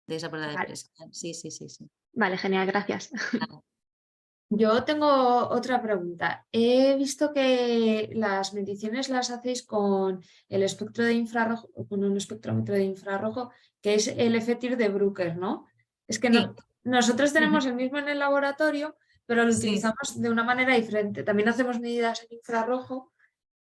de esa pérdida de Vale, presión. Sí, sí, sí, sí. vale, genial, gracias. Claro. Yo tengo otra pregunta. He visto que las mediciones las hacéis con el espectro de infrarrojo, con un espectrómetro de infrarrojo, que es el FETIR de Bruker, ¿no? Es que Sí, nosotros tenemos el mismo en el laboratorio, pero lo sí. utilizamos de una manera diferente. También hacemos medidas en infrarrojo,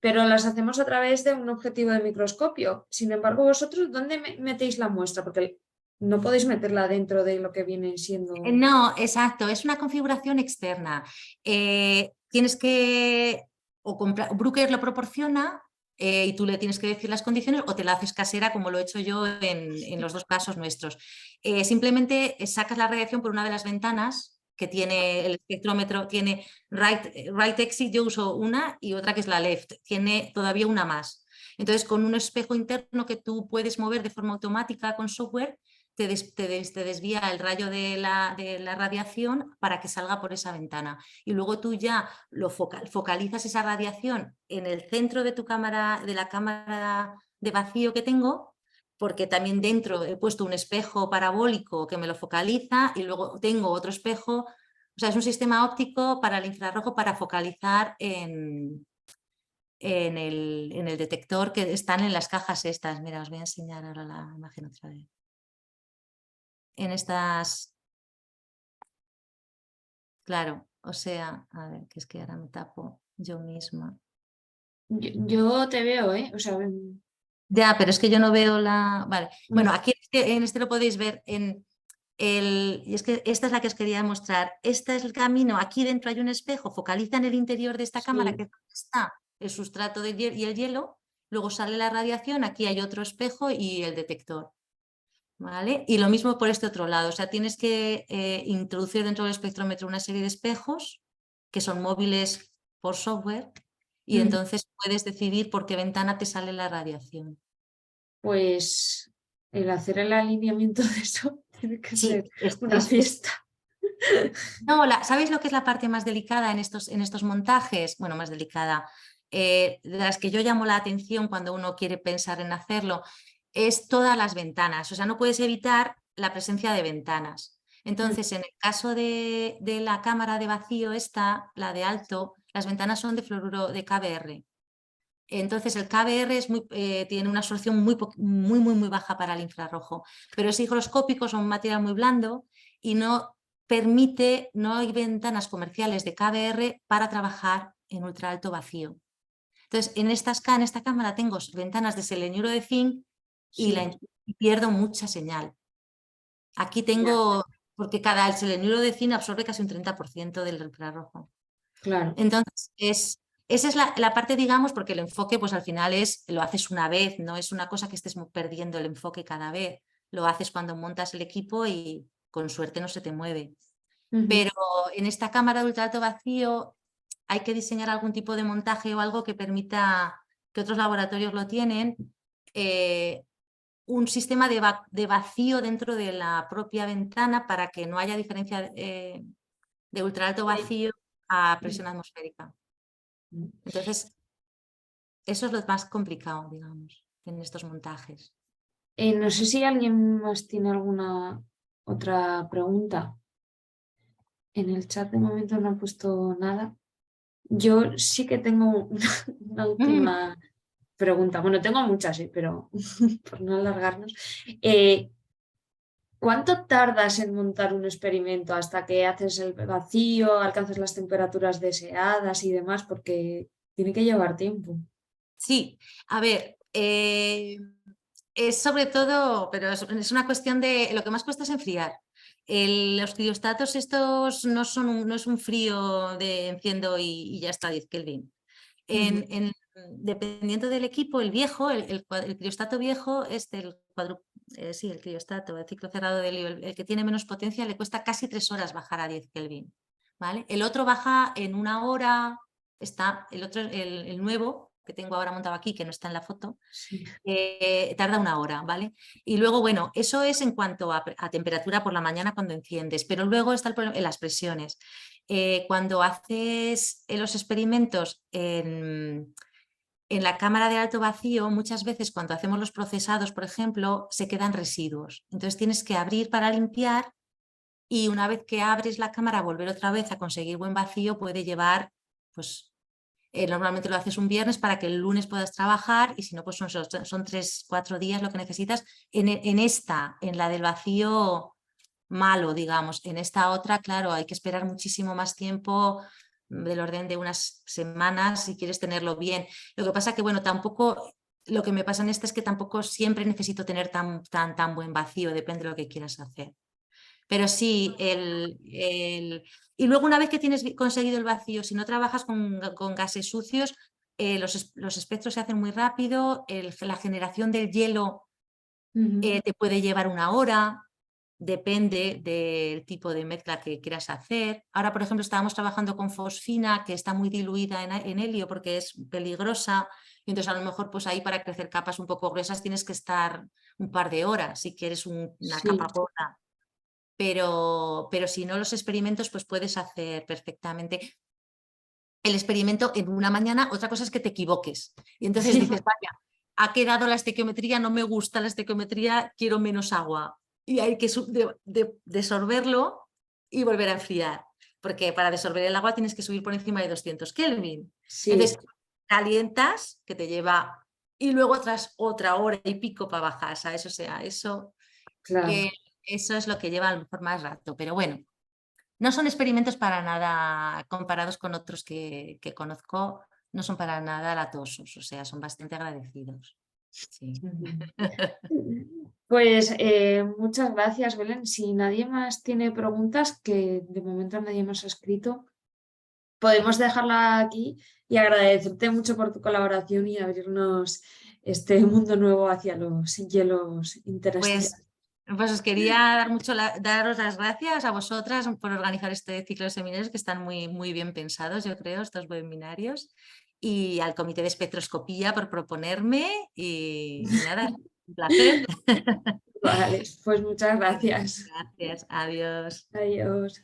pero las hacemos a través de un objetivo de microscopio. Sin embargo, vosotros, ¿dónde metéis la muestra? Porque no podéis meterla dentro de lo que viene siendo. No, exacto, es una configuración externa. Tienes que, o comprar, Bruker lo proporciona y tú le tienes que decir las condiciones o te la haces casera como lo he hecho yo en los dos casos nuestros. Simplemente sacas la radiación por una de las ventanas que tiene el espectrómetro, tiene right exit, yo uso una y otra que es la left, tiene todavía una más. Entonces con un espejo interno que tú puedes mover de forma automática con software, te desvía el rayo de la radiación para que salga por esa ventana. Y luego tú ya focalizas esa radiación en el centro de tu cámara, de la cámara de vacío que tengo, porque también dentro he puesto un espejo parabólico que me lo focaliza y luego tengo otro espejo. O sea, es un sistema óptico para el infrarrojo para focalizar en el detector que están en las cajas estas. Mira, os voy a enseñar ahora la imagen otra vez. En estas, claro, o sea, a ver, que es que ahora me tapo yo misma. Yo te veo, ¿eh? O sea, Ya, pero es que yo no veo la... Vale, bueno, aquí en este lo podéis ver en el... Y es que esta es la que os quería mostrar. Este es el camino, aquí dentro hay un espejo, focaliza en el interior de esta cámara, sí. que está el sustrato y el hielo, luego sale la radiación, aquí hay otro espejo y el detector. ¿Vale? Y lo mismo por este otro lado, o sea, tienes que introducir dentro del espectrómetro una serie de espejos que son móviles por software y entonces puedes decidir por qué ventana te sale la radiación. Pues el hacer el alineamiento de eso tiene que Sí, ser una fiesta. No, ¿sabéis lo que es la parte más delicada en estos montajes? Bueno, más delicada, de las que yo llamo la atención cuando uno quiere pensar en hacerlo, es todas las ventanas. O sea, no puedes evitar la presencia de ventanas. Entonces, en el caso de la cámara de vacío, esta, la de alto, las ventanas son de fluoruro de KBr. Entonces, el KBr tiene una absorción muy baja para el infrarrojo, pero es higroscópico, es un material muy blando y no hay ventanas comerciales de KBr para trabajar en ultra alto vacío. Entonces, en esta cámara tengo ventanas de seleniuro de zinc y, Sí, y pierdo mucha señal. Aquí ya, tengo, porque el seleniuro de zinc absorbe casi un 30% del infrarrojo. claro. Entonces, esa es la parte, digamos, porque el enfoque, pues al final lo haces una vez, no es una cosa que estés perdiendo el enfoque cada vez. Lo haces cuando montas el equipo y con suerte no se te mueve. Pero en esta cámara de ultra alto vacío hay que diseñar algún tipo de montaje o algo que permita que otros laboratorios lo tienen, un sistema de vacío dentro de la propia ventana para que no haya diferencia de ultra alto vacío a presión atmosférica. Entonces, eso es lo más complicado, digamos, en estos montajes. No sé si alguien más tiene alguna otra pregunta. En el chat de momento no he puesto nada. Yo sí que tengo una última pregunta. Bueno, tengo muchas, sí, pero por no alargarnos. ¿Cuánto tardas en montar un experimento hasta que haces el vacío, alcanzas las temperaturas deseadas y demás? Porque tiene que llevar tiempo. Sí, a ver, es sobre todo, pero es una cuestión de, lo que más cuesta es enfriar. Los criostatos estos no es un frío de enciendo y ya está, 10 Kelvin. Dependiendo del equipo, el viejo, el criostato viejo, el criostato, el ciclo cerrado de helio, el que tiene menos potencia, le cuesta casi 3 horas bajar a 10 Kelvin. ¿Vale? El otro baja en 1 hora, está el nuevo, que tengo ahora montado aquí, que no está en la foto, Sí. tarda 1 hora, ¿vale? Y luego, bueno, eso es en cuanto a temperatura por la mañana cuando enciendes, pero luego está el problema en las presiones. Cuando haces los experimentos en la cámara de alto vacío, muchas veces cuando hacemos los procesados, por ejemplo, se quedan residuos. Entonces tienes que abrir para limpiar y una vez que abres la cámara, volver otra vez a conseguir buen vacío puede llevar, pues normalmente lo haces un viernes para que el lunes puedas trabajar y si no, pues son 3-4 días lo que necesitas. En la del vacío malo, digamos. En esta otra, claro, hay que esperar muchísimo más tiempo, del orden de unas semanas si quieres tenerlo bien. Lo que pasa que, bueno, tampoco, lo que me pasa en esta es que tampoco siempre necesito tener tan buen vacío, depende de lo que quieras hacer. Pero sí, y luego una vez que tienes conseguido el vacío, si no trabajas con gases sucios, los espectros se hacen muy rápido, la generación del hielo te puede llevar 1 hora, depende del tipo de mezcla que quieras hacer. Ahora, por ejemplo, estábamos trabajando con fosfina, que está muy diluida en helio porque es peligrosa, y entonces a lo mejor pues ahí para crecer capas un poco gruesas tienes que estar un par de horas si quieres una capa gorda. Pero si no, los experimentos pues puedes hacer perfectamente el experimento en una mañana. Otra cosa es que te equivoques y entonces dices, vaya, ha quedado la estequiometría, no me gusta la estequiometría, quiero menos agua y hay que desorberlo y volver a enfriar, porque para desorber el agua tienes que subir por encima de 200 Kelvin. Sí. Entonces calientas, que te lleva, y luego tras otra hora y pico para bajar, ¿sabes? O sea, eso... Claro. Eso es lo que lleva a lo mejor más rato, pero bueno, no son experimentos para nada comparados con otros que conozco, no son para nada latosos, o sea, son bastante agradecidos. Sí. Pues muchas gracias, Belén. Si nadie más tiene preguntas, que de momento nadie nos ha escrito, podemos dejarla aquí y agradecerte mucho por tu colaboración y abrirnos este mundo nuevo hacia los hielos interestelares. Pues os quería daros las gracias a vosotras por organizar este ciclo de seminarios que están muy, muy bien pensados, yo creo, estos webinarios, y al Comité de Espectroscopía por proponerme y nada, un placer. Vale, pues muchas gracias. Gracias, adiós. Adiós.